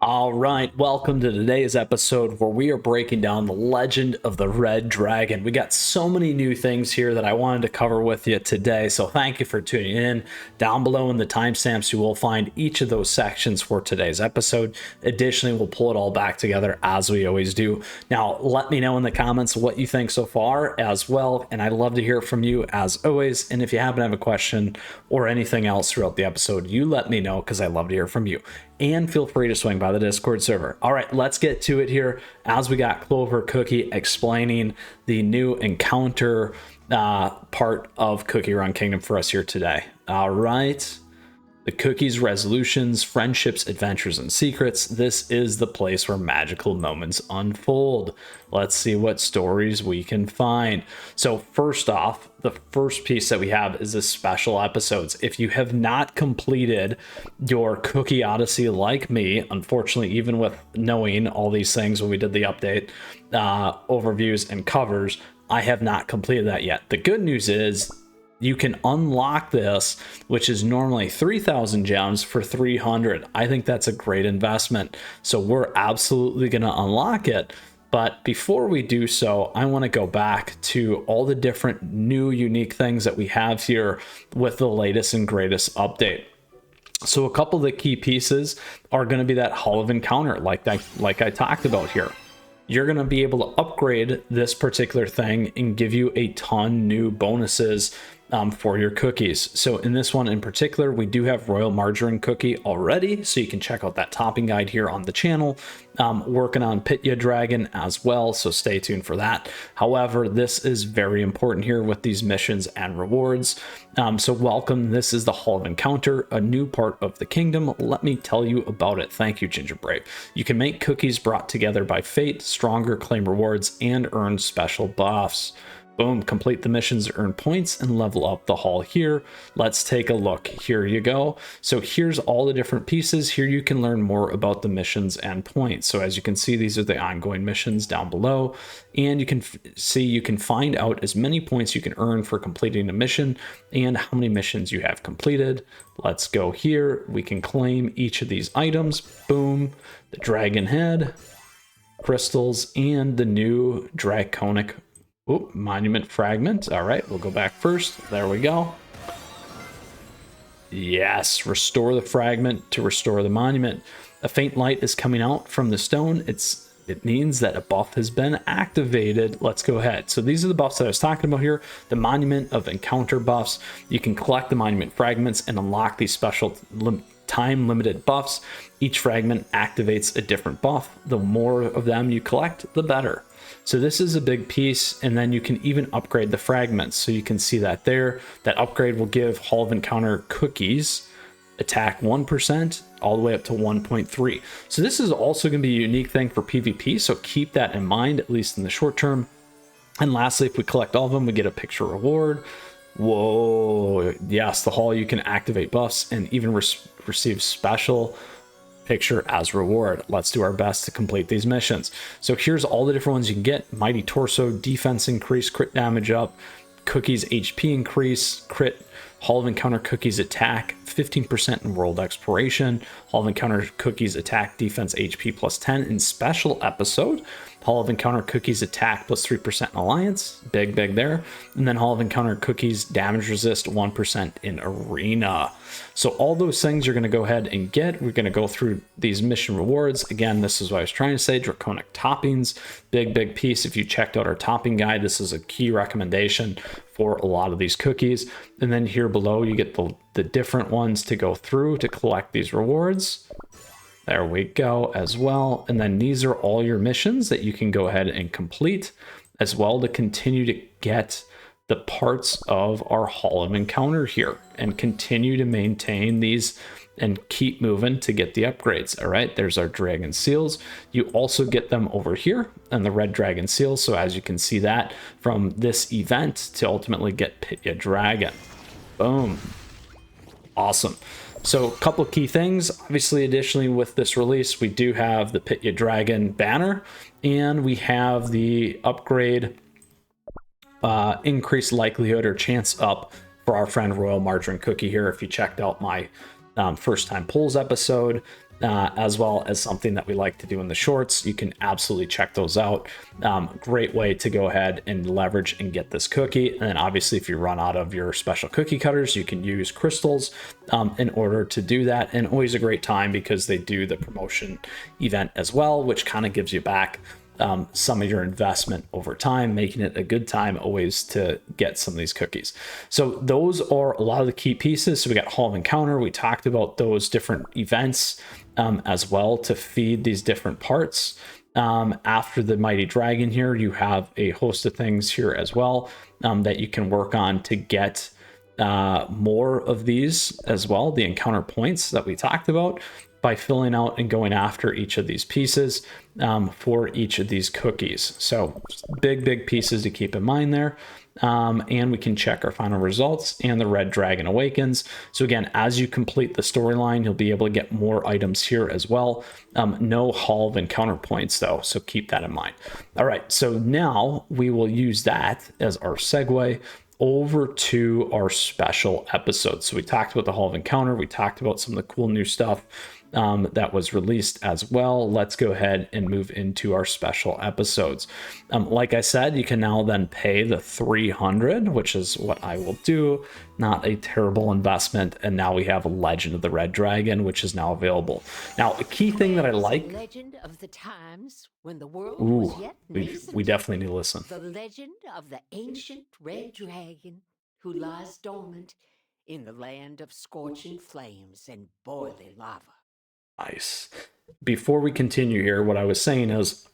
All right, welcome to today's episode where we are breaking down the legend of the Red Dragon. We got so many new things here that I wanted to cover with you today, so thank you for tuning in. Down below in the timestamps, you will find each of those sections for today's episode. Additionally, we'll pull it all back together as we always do. Now, let me know in the comments what you think so far as well, and I'd love to hear from you as always. And if you happen to have a question or anything else throughout the episode, you let me know because I love to hear from you. And feel free to swing by the Discord server. All right, let's get to it here as we got Clover Cookie explaining the new encounter part of CookieRun Kingdom for us here today. All right. The cookies, resolutions, friendships, adventures, and secrets. This is the place where magical moments unfold. Let's see what stories we can find. So first off, the first piece that we have is the special episodes. If you have not completed your Cookie Odyssey like me, unfortunately, even with knowing all these things when we did the update, overviews and covers, I have not completed that yet. The good news is you can unlock this, which is normally 3,000 gems for 300. I think that's a great investment. So we're absolutely going to unlock it. But before we do so, I want to go back to all the different new unique things that we have here with the latest and greatest update. So a couple of the key pieces are going to be that Hall of Encounter, like I talked about here. You're going to be able to upgrade this particular thing and give you a ton new bonuses for your cookies. So in this one in particular, we do have Royal Margarine Cookie already, so you can check out that topping guide here on the channel. Working on Pitya Dragon as well, so stay tuned for that. However, this is very important here with these missions and rewards. So welcome, this is the Hall of Encounter, a new part of the kingdom. Let me tell you about it. Thank you, Ginger Brave. You can make cookies brought together by fate, stronger claim rewards, and earn special buffs. Boom, complete the missions to earn points and level up the hall here. Let's take a look. Here you go. So here's all the different pieces. Here you can learn more about the missions and points. So as you can see, these are the ongoing missions down below. And you can see you can find out as many points you can earn for completing a mission and how many missions you have completed. Let's go here. We can claim each of these items. Boom, the dragon head, crystals, and the new draconic monument fragment. All right, we'll go back first. There we go. Yes, restore the fragment to restore the monument. A faint light is coming out from the stone. It means that a buff has been activated. Let's go ahead. So these are the buffs that I was talking about here. The Monument of Encounter buffs. You can collect the monument fragments and unlock these special time limited buffs. Each fragment activates a different buff. The more of them you collect, the better. So this is a big piece, and then you can even upgrade the fragments. So you can see that there. That upgrade will give Hall of Encounter cookies attack 1% all the way up to 1.3. So this is also going to be a unique thing for PvP, so keep that in mind, at least in the short term. And lastly, if we collect all of them, we get a picture reward. Whoa, yes, the hall, you can activate buffs and even receive special picture as reward. Let's do our best to complete these missions. So here's all the different ones you can get. Mighty Torso, defense increase, crit damage up, cookies HP increase, crit, Hall of Encounter cookies attack 15% in world exploration, Hall of Encounter cookies attack defense HP plus 10 in special episode, Hall of Encounter cookies attack plus 3% in alliance, big there, and then Hall of Encounter cookies damage resist 1% in arena. So all those things you're going to go ahead and get. We're going to go through these mission rewards. Again, this is what I was trying to say, draconic toppings, big piece. If you checked out our topping guide, this is a key recommendation for a lot of these cookies. And then here below you get the different ones to go through to collect these rewards. There we go as well. And then these are all your missions that you can go ahead and complete as well to continue to get the parts of our Hall of Encounter here and continue to maintain these and keep moving to get the upgrades. All right, there's our dragon seals. You also get them over here and the red dragon seals. So as you can see that from this event to ultimately get Pitya Dragon. Boom. Awesome. So a couple of key things. Obviously, additionally with this release, we do have the Pitya Dragon banner and we have the upgrade increased likelihood or chance up for our friend Royal Margarine Cookie here. If you checked out my first time polls episode, as well as something that we like to do in the shorts. You can absolutely check those out. Great way to go ahead and leverage and get this cookie. And then obviously if you run out of your special cookie cutters, you can use crystals in order to do that. And always a great time because they do the promotion event as well, which kind of gives you back some of your investment over time, making it a good time always to get some of these cookies. So those are a lot of the key pieces. So we got Hall of Encounter. We talked about those different events as well to feed these different parts. After the Mighty Dragon here, you have a host of things here as well that you can work on to get more of these as well, the encounter points that we talked about, by filling out and going after each of these pieces for each of these cookies. So big pieces to keep in mind there. And we can check our final results, and the Red Dragon awakens. So again, as you complete the storyline, you'll be able to get more items here as well. No Hall of Encounter points though, so keep that in mind. All right, so now we will use that as our segue over to our special episode. So we talked about the Hall of Encounter. We talked about some of the cool new stuff that was released as well. Let's go ahead and move into our special episodes. Like I said, you can now then pay the 300, which is what I will do. Not a terrible investment. And now we have Legend of the Red Dragon, which is now available. Now, a key thing that I like. Legend of the times when the world was yet nascent. We definitely need to listen. The legend of the ancient red dragon who lies dormant in the land of scorching flames and boiling lava. Nice. Before we continue here, what I was saying is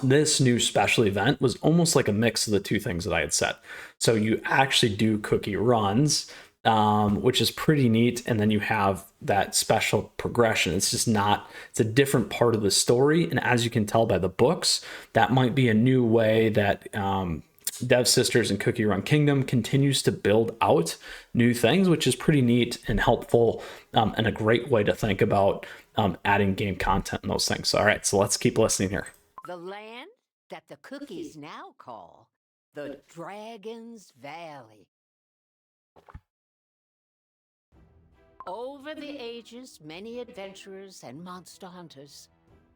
this new special event was almost like a mix of the two things that I had said. So you actually do cookie runs, which is pretty neat. And then you have that special progression. It's just not, it's a different part of the story. And as you can tell by the books, that might be a new way that Dev Sisters and CookieRun Kingdom continues to build out new things, which is pretty neat and helpful, and a great way to think about adding game content and those things. All right, so let's keep listening here. The land that the cookies now call the Dragon's Valley. Over the ages, many adventurers and monster hunters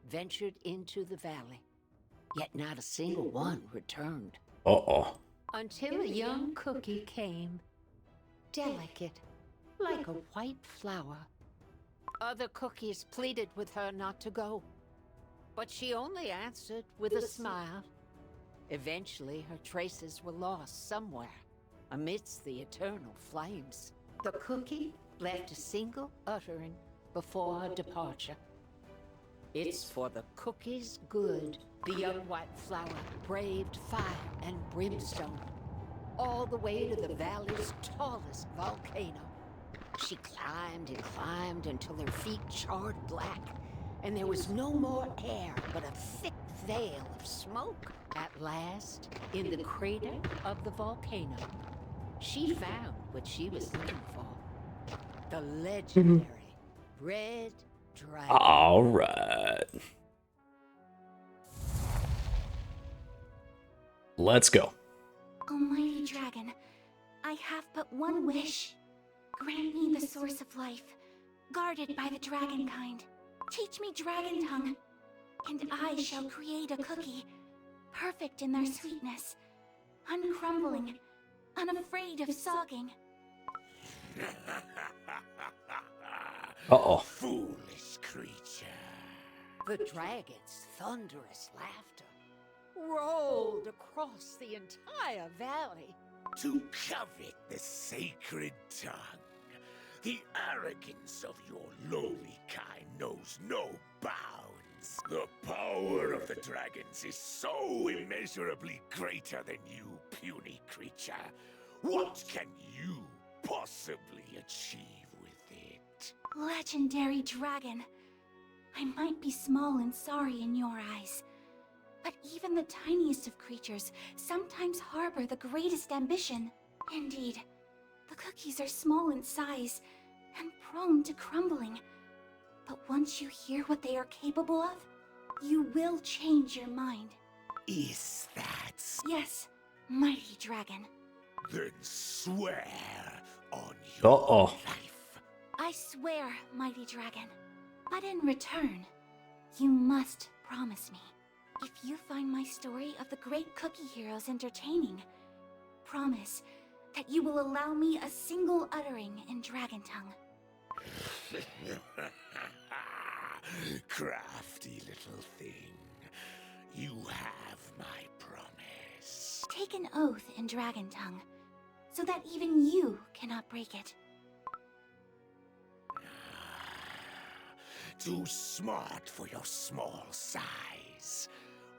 ventured into the valley, yet not a single one returned. Until a young cookie came, delicate, like a white flower. Other cookies pleaded with her not to go, but she only answered with a smile. Eventually, her traces were lost somewhere amidst the eternal flames. The cookie left a single uttering before her departure. It's for the cookie's good. The young white flower braved fire and brimstone, all the way to the valley's tallest volcano. She climbed and climbed until her feet charred black, and there was no more air but a thick veil of smoke. At last, in the crater of the volcano, she found what she was looking for. The legendary Red Dragon. All right. Let's go. Almighty Dragon, I have but one wish. Grant me the source of life, guarded by the dragon kind. Teach me dragon tongue, and I shall create a cookie, perfect in their sweetness, uncrumbling, unafraid of sogging. Foolish creature. The dragon's thunderous laughter rolled across the entire valley. To covet the sacred tongue, the arrogance of your lowly kind knows no bounds. The power of the dragons is so immeasurably greater than you, puny creature. What can you possibly achieve with it? Legendary Dragon, I might be small and sorry in your eyes, but even the tiniest of creatures sometimes harbor the greatest ambition. Indeed, the cookies are small in size and prone to crumbling. But once you hear what they are capable of, you will change your mind. Is that? Yes, mighty dragon. Then swear on your life. I swear, mighty dragon. But in return, you must promise me. If you find my story of the great cookie heroes entertaining, promise that you will allow me a single uttering in Dragon Tongue. Crafty little thing. You have my promise. Take an oath in Dragon Tongue, so that even you cannot break it. Too smart for your small size.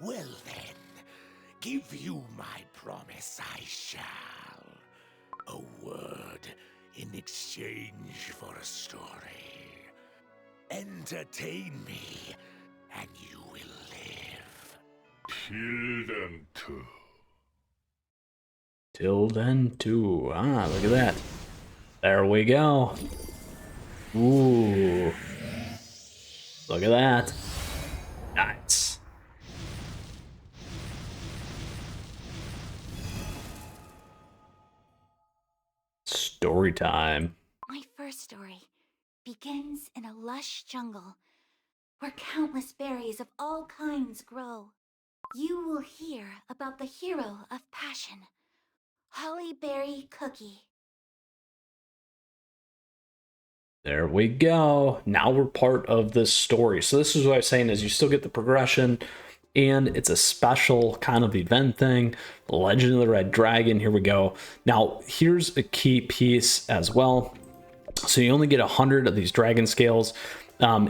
Well then, give you my promise I shall. A word in exchange for a story. Entertain me, and you will live. Till then too. Till then, too. Ah, look at that. There we go. Ooh. Look at that. Nice. Story time. My first story begins in a lush jungle where countless berries of all kinds grow. You will hear about the hero of passion, Hollyberry Cookie. There we go. Now we're part of this story. So this is what I was saying is you still get the progression, and it's a special kind of event thing. Legend of the Red Dragon. Here we go. Now here's a key piece as well. So you only get 100 of these dragon scales.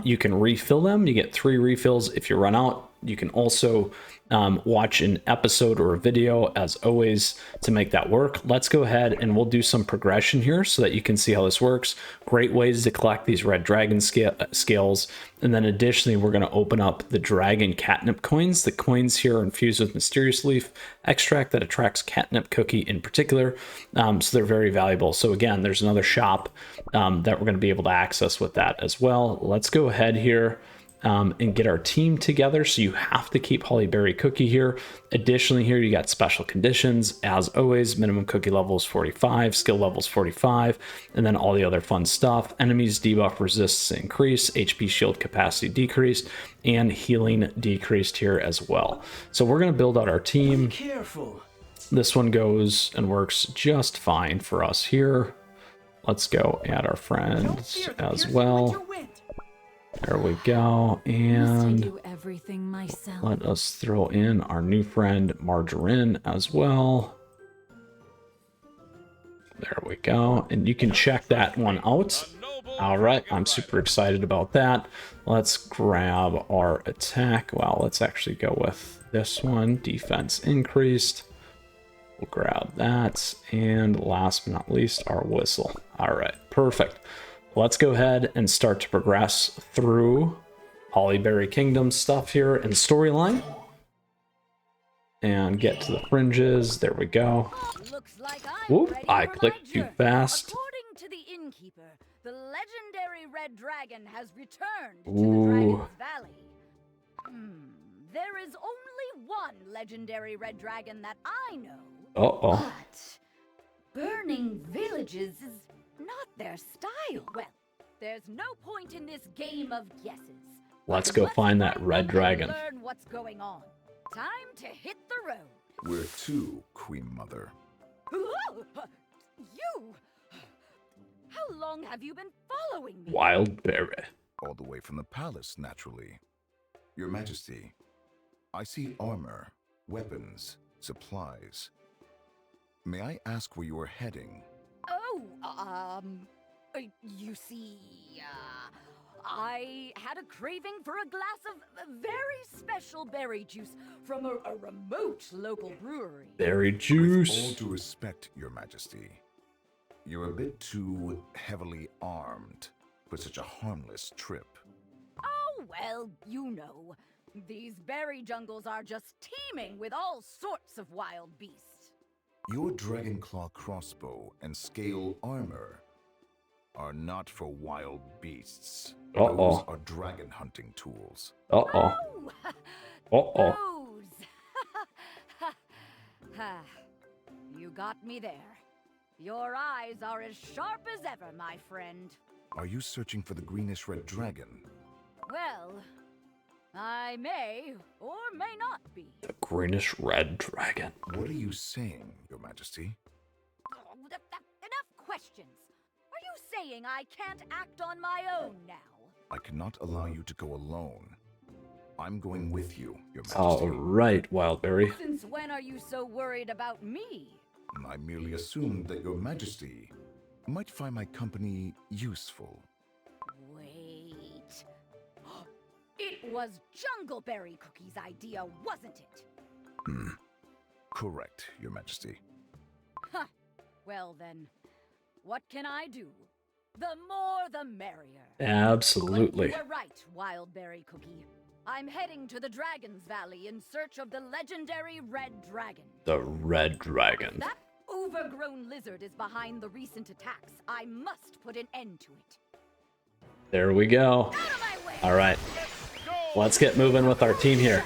You can refill them. You get 3 refills if you run out. You can also watch an episode or a video, as always, to make that work. Let's go ahead and we'll do some progression here so that you can see how this works. Great ways to collect these red dragon scales. And then additionally, we're going to open up the dragon catnip coins. The coins here are infused with mysterious leaf extract that attracts catnip cookie in particular. So they're very valuable. So again, there's another shop that we're going to be able to access with that as well. Let's go ahead here and get our team together. So you have to keep Hollyberry Cookie here. Additionally, here you got special conditions. As always, minimum cookie level is 45, skill level is 45, and then all the other fun stuff. Enemies debuff resists increase, HP shield capacity decreased, and healing decreased here as well. So we're going to build out our team. Be careful. This one goes and works just fine for us here. Let's go add our friends as well. There we go, and do everything myself. let us throw in our new friend Margarine as well. There we go, and you can check that one out. All right, I'm super excited about that. Let's grab our attack. Well, let's actually go with this one, defense increased. We'll grab that, and last but not least, our whistle. All right, perfect. Let's go ahead and start to progress through Hollyberry Kingdom stuff here in storyline. And get to the fringes. There we go. Looks like Whoop, I clicked too fast. According to the innkeeper, the legendary red dragon has returned to Ooh. the Dragon's Valley. There is only one legendary red dragon that I know. Uh-oh. But burning villages is not their style. Well, there's no point in this game of guesses. Let's go find that red them and dragon. Learn what's going on. Time to hit the road. Where to, Queen Mother? You! How long have you been following me? Wild berry. All the way from the palace, naturally. Your Majesty, I see armor, weapons, supplies. May I ask where you are heading? Oh, you see, I had a craving for a glass of very special berry juice from a remote local brewery. Berry With all juice. due respect, Your Majesty, you're a bit too heavily armed for such a harmless trip. Oh, well, you know, these berry jungles are just teeming with all sorts of wild beasts. Your Dragonclaw crossbow and scale armor are not for wild beasts. Uh-oh. Those are dragon hunting tools. Uh-oh. Oh, Uh-oh. those. You got me there. Your eyes are as sharp as ever, my friend. Are you searching for the greenish red dragon? Well, I may or may not be. The greenish red dragon. What are you saying, Your Majesty? Enough questions. Are you saying I can't act on my own now? I cannot allow you to go alone. I'm going with you, Your Majesty. All right, Wildberry. Since when are you so worried about me? I merely assumed that Your Majesty might find my company useful. Wait. It was Jungleberry Cookie's idea, wasn't it? Correct, Your Majesty. Huh. Well then, what can I do? The more the merrier. Absolutely. But you were right, Wildberry Cookie. I'm heading to the Dragon's Valley in search of the legendary Red Dragon. The red dragon. That overgrown lizard is behind the recent attacks. I must put an end to it. There we go. Out of my way! All right. Let's get moving with our team here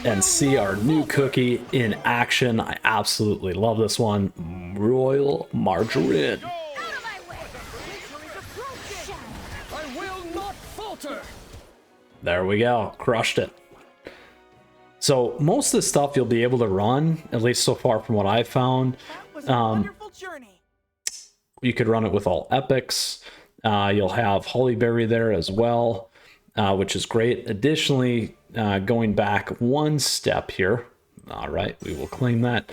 and see our new cookie in action. I absolutely love this one. Royal Margarine. Out of my way! I will not falter! There we go. Crushed it. So most of the stuff you'll be able to run, at least so far from what I've found. That was a wonderful journey. You could run it with all epics. You'll have Hollyberry there as well, which is great. Additionally, going back one step here. All right, we will claim that.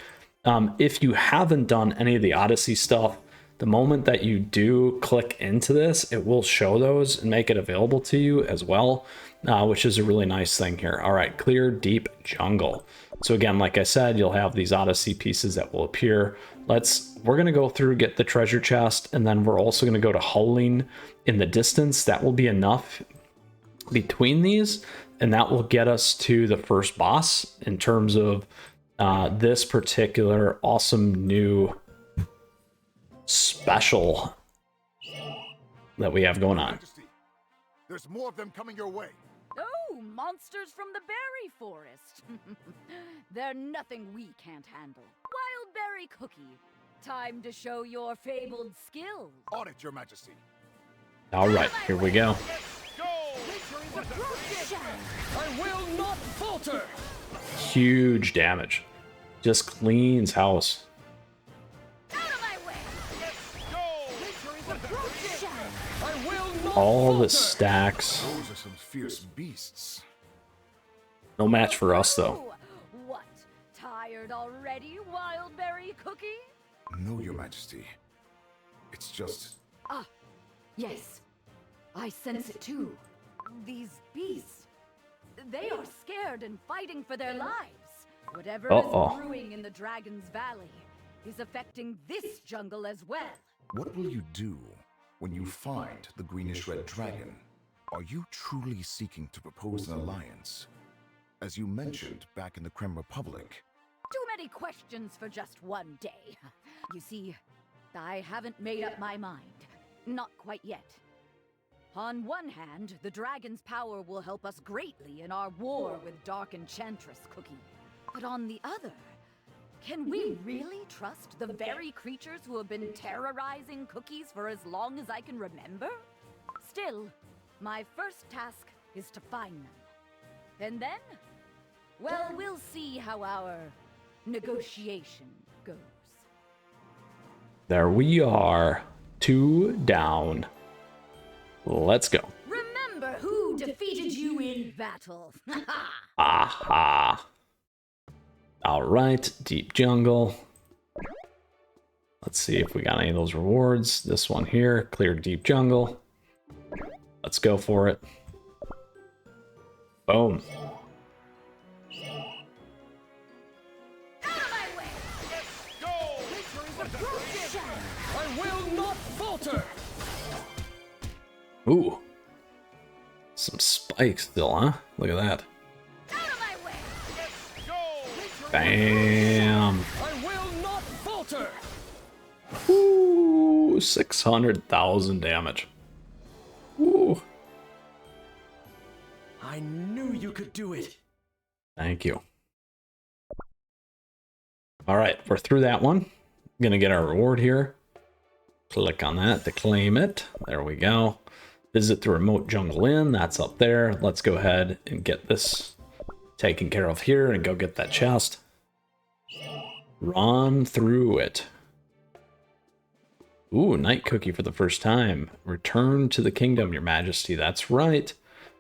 If you haven't done any of the Odyssey stuff, the moment that you do click into this, it will show those and make it available to you as well, which is a really nice thing here. All right, clear deep jungle. So again, like I said, you'll have these Odyssey pieces that will appear. We're gonna go through, get the treasure chest, and then we're also gonna go to howling in the distance. That will be enough between these, and that will get us to the first boss in terms of this particular awesome new special that we have going on. Majesty, there's more of them coming your way. Oh, monsters from the berry forest. They're nothing we can't handle. Wildberry Cookie, time to show your fabled skills. On it, Your Majesty. All right, here we go. I will not falter! Huge damage. Just cleans house. Out of my way! I will not All the falter! stacks. Those are some fierce beasts. No match for us, though. Oh, what? Tired already, Wildberry Cookie? No, Your Majesty. It's just... Ah, yes. I sense it too. These beasts, they are scared and fighting for their lives. Whatever is brewing in the Dragon's Valley is affecting this jungle as well. What will you do when you find the greenish-red dragon? Are you truly seeking to propose an alliance? As you mentioned back in the Krem Republic. Too many questions for just one day. You see, I haven't made up my mind. Not quite yet. On one hand, the dragon's power will help us greatly in our war with Dark Enchantress Cookie. But on the other, can we really trust the very creatures who have been terrorizing cookies for as long as I can remember? Still, my first task is to find them. And then, well, we'll see how our negotiation goes. There we are. 2 down. Let's go. Remember who defeated you in battle. Aha. All right, deep jungle. Let's see if we got any of those rewards. This one here, clear deep jungle. Let's go for it. Boom. I will not falter! Ooh. Some spikes still, huh? Look at that. Bam. I will not falter! Ooh, 600,000 damage. Ooh. I knew you could do it. Thank you. All right, we're through that one. Gonna get our reward here. Click on that to claim it. There we go. Visit the remote jungle inn. That's up there. Let's go ahead and get this taken care of here and go get that chest. Run through it. Ooh, night cookie for the first time. Return to the kingdom, your majesty. That's right.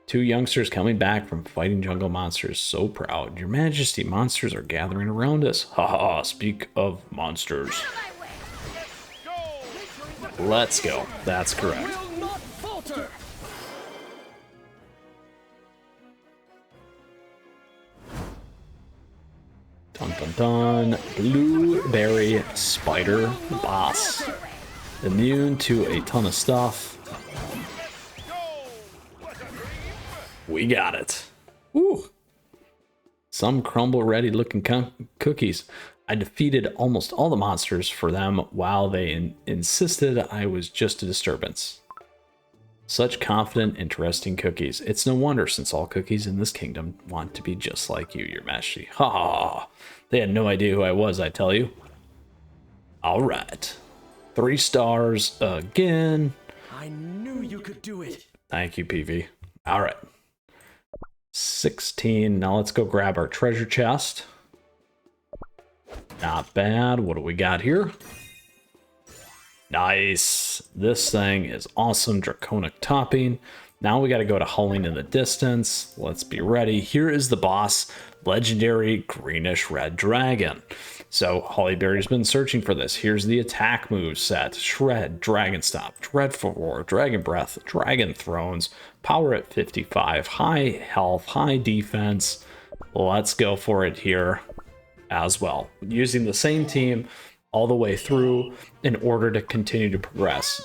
2 youngsters coming back from fighting jungle monsters. So proud. Your majesty, monsters are gathering around us. Haha, speak of monsters. Let's go. That's correct. Will not falter. Dun dun dun. Blueberry spider boss. Immune to a ton of stuff. We got it. Ooh. Some crumble ready looking cookies. I defeated almost all the monsters for them while they insisted I was just a disturbance. Such confident, interesting cookies. It's no wonder, since all cookies in this kingdom want to be just like you, your majesty. Ha ha! They had no idea who I was, I tell you. Alright. 3 stars again. I knew you could do it. Thank you, PV. Alright. 16. Now let's go grab our treasure chest. Not bad. What do we got here? Nice. This thing is awesome. Draconic topping. Now we got to go to Hulling in the distance. Let's be ready. Here is the boss, legendary greenish red dragon. So Hollyberry's been searching for this. Here's the attack move set: Shred, Dragon Stop, Dreadful Roar, Dragon Breath, Dragon Thrones, power at 55, high health, high defense. Let's go for it here as well. Using the same team all the way through in order to continue to progress.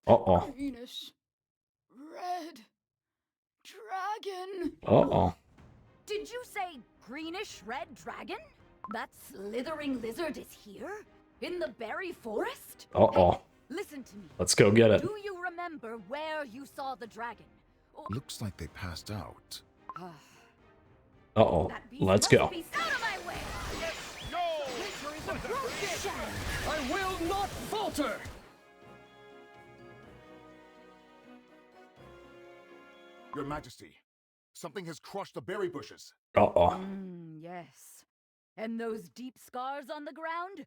Uh-oh. Greenish red dragon. Uh-oh. Did you say greenish red dragon? That slithering lizard is here? In the berry forest? Uh-oh. Hey, listen to me. Let's go get it. Do you remember where you saw the dragon? Looks like they passed out. Uh-oh. That beast Let's must go. be out of my way. I will not falter. Your Majesty, something has crushed the berry bushes. Uh-oh. Yes. And those deep scars on the ground?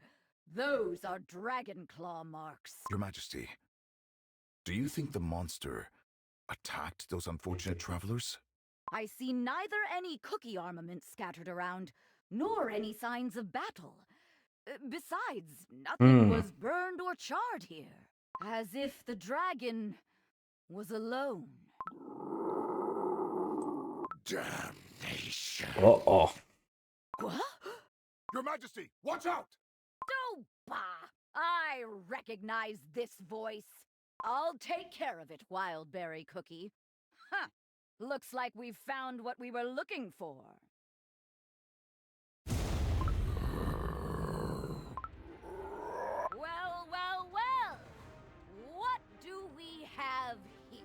Those are dragon claw marks. Your Majesty, do you think the monster attacked those unfortunate travelers? I see neither any cookie armament scattered around, nor any signs of battle. Besides, nothing was burned or charred here. As if the dragon was alone. Damnation. Uh-oh. What? Your Majesty, watch out! Oh, bah! I recognize this voice. I'll take care of it, Wildberry Cookie. Huh. Looks like we've found what we were looking for. Well, well, well! What do we have here?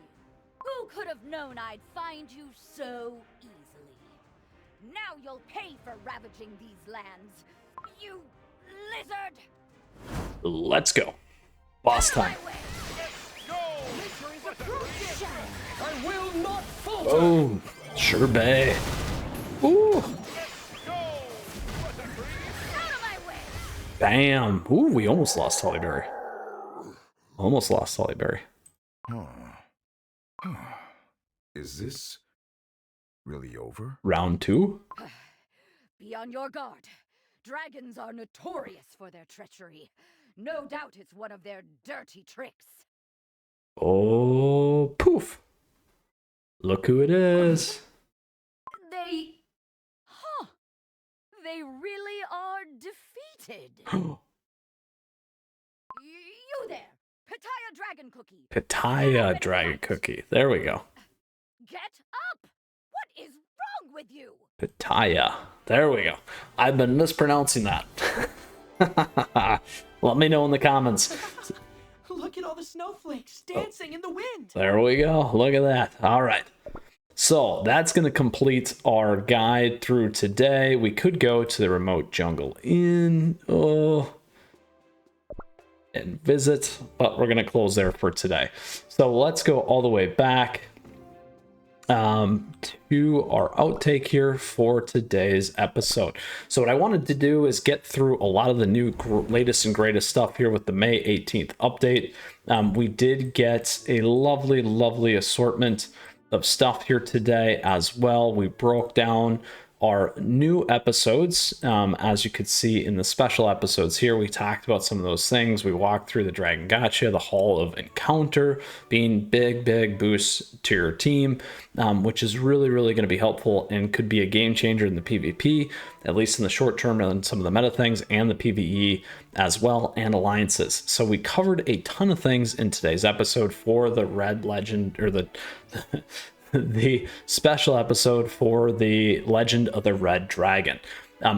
Who could have known I'd find you so easily? Now you'll pay for ravaging these lands, you lizard! Let's go. Boss time. I will not falter. Oh, sure bay. Ooh. Bam. Ooh, we almost lost Hollyberry. Almost lost Hollyberry. Is this really over? Round 2? Be on your guard. Dragons are notorious for their treachery. No doubt it's one of their dirty tricks. Oh, poof. Look who it is. They really are defeated. You there, Pitaya Dragon Cookie. Pitaya Dragon Cookie. There we go. Get up! What is wrong with you? Pitaya. There we go. I've been mispronouncing that. Let me know in the comments. Look at all the snowflakes dancing in the wind. There we go. Look at that. All right. So that's going to complete our guide through today. We could go to the remote jungle inn. Oh. and visit, but we're going to close there for today. So let's go all the way back to our outtake here for today's episode. So what I wanted to do is get through a lot of the new latest and greatest stuff here with the May 18th update. We did get a lovely assortment of stuff here today as well. We broke down our new episodes. As you could see in the special episodes here, we talked about some of those things. We walked through the Dragon Gacha, the Hall of Encounter being big boosts to your team, which is really going to be helpful and could be a game changer in the PvP, at least in the short term, and some of the meta things, and the PvE as well, and alliances. So we covered a ton of things in today's episode for the Red Legend, or the the special episode for the Legend of the Red Dragon.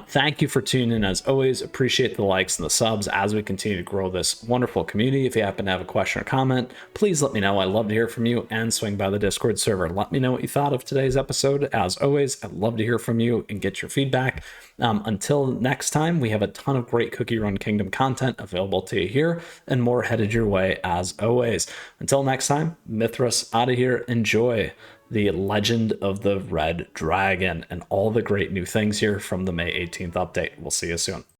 Thank you for tuning in. As always, appreciate the likes and the subs as we continue to grow this wonderful community. If you happen to have a question or comment, please let me know. I love to hear from you, and swing by the Discord server. Let me know what you thought of today's episode. As always, I'd love to hear from you and get your feedback. Until next time, we have a ton of great CookieRun Kingdom content available to you here, and more headed your way as always. Until next time, Mythras out of here. Enjoy the Legend of the Red Dragon and all the great new things here from the May 18th update. We'll see you soon.